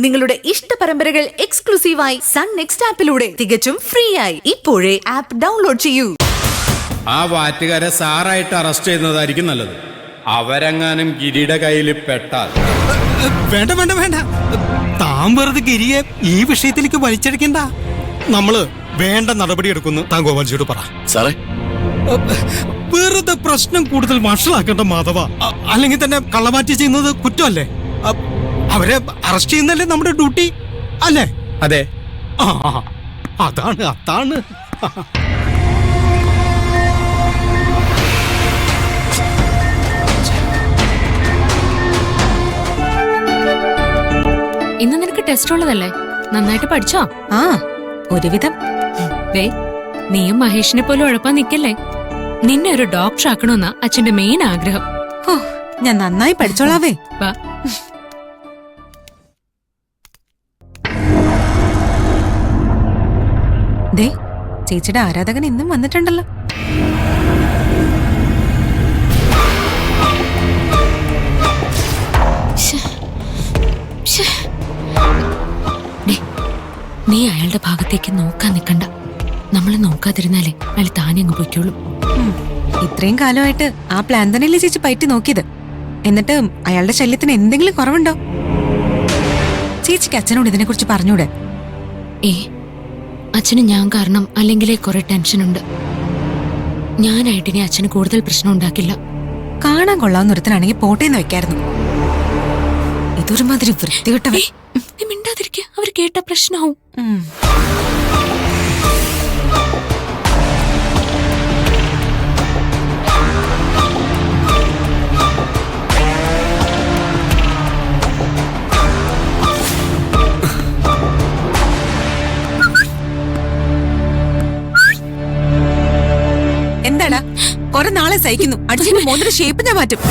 നിങ്ങളുടെ ഇഷ്ട പരമ്പരകൾ എക്സ്ക്ലൂസീവായി സൺ നെക്സ്റ്റ് ആപ്പിലൂടെ തികച്ചും ഫ്രീ ആയി ഇപ്പോഴേ ആപ്പ് ഡൗൺലോഡ് ചെയ്യൂ. ആ വാറ്റുകാരെ സാറായിട്ട് അറസ്റ്റ് ചെയ്യുന്നതായിരിക്കും നല്ലത്. അവരെങ്ങാനും ഗിരിയുടെ കയ്യിൽ പെട്ടാൽ. വേണ്ട വേണ്ട വേണ്ട, താൻ വെറുതെ ഗിരിയെ ഈ വിഷയത്തിലേക്ക് വലിച്ചെടുക്കണ്ട. നമ്മള് വേണ്ട നടപടി എടുക്കുന്നു താൻ ഗോപാൽജിയോട് പറ. സാറേ, വെറുതെ പ്രശ്നം കൂടുതൽ വഷളാക്കേണ്ട മാധവ. അല്ലെങ്കിൽ തന്നെ കള്ളമാറ്റി ചെയ്യുന്നത് കുറ്റമല്ലേ? അവരെ അറസ്റ്റ് ചെയ്യുന്നല്ലേ നമ്മുടെ ഡ്യൂട്ടി അല്ലേ? അതെ, അതാണ് അതാണ്. ഇന്ന് നിനക്ക് ടെസ്റ്റ് ഉള്ളതല്ലേ? നന്നായിട്ട് പഠിച്ചോ? ആ, ഒരുവിധം. നീയും മഹേഷിനെ പോലെ ഉഴപ്പാൻ നിക്കല്ലേ. നിന്നെ ഒരു ഡോക്ടർ ആക്കണമെന്നാ അച്ഛന്റെ മെയിൻ ആഗ്രഹം. ഓ, ഞാൻ നന്നായി പഠിച്ചോളാവേ. വാ. ദേ, ചേച്ചിയുടെ ആരാധകൻ ഇന്നും വന്നിട്ടുണ്ടല്ലോ. നീ അയാളുടെ ഭാഗത്തേക്ക് നോക്കാൻ നിക്കണ്ട. നമ്മള് നോക്കാതിരുന്നാലേ അയാൾ താനെ അങ്ങ് പൊയ്ക്കോളും. ഇത്രയും കാലമായിട്ട് ആ പ്ലാൻ തന്നെയല്ലേ ചേച്ചി പയറ്റി നോക്കിയത്. എന്നിട്ട് അയാളുടെ ശല്യത്തിന് എന്തെങ്കിലും കുറവുണ്ടോ? ചേച്ചിക്ക് അച്ഛനോട് ഇതിനെ കുറിച്ച് പറഞ്ഞൂടെ? അച്ഛന് ഞാൻ കാരണം അല്ലെങ്കിലേ കുറെ ടെൻഷനുണ്ട്. ഞാനായിട്ടിനി അച്ഛന് കൂടുതൽ പ്രശ്നം ഉണ്ടാക്കില്ല. കാണാൻ കൊള്ളാവുന്നൊരുത്തനാണെങ്കിൽ പോട്ടേന്ന് വെക്കായിരുന്നു. ഇതൊരുമാതിരി വൃത്തികെട്ടവേ. നീ മിണ്ടാതിരിക്കുക, അവർ കേട്ട പ്രശ്നമാവും. എന്താടാ, കുറെ നാളെ സഹിക്കുന്നു. അടിച്ചിട്ട് മോതിര ഷേപ്പ് ഞാൻ മാറ്റും.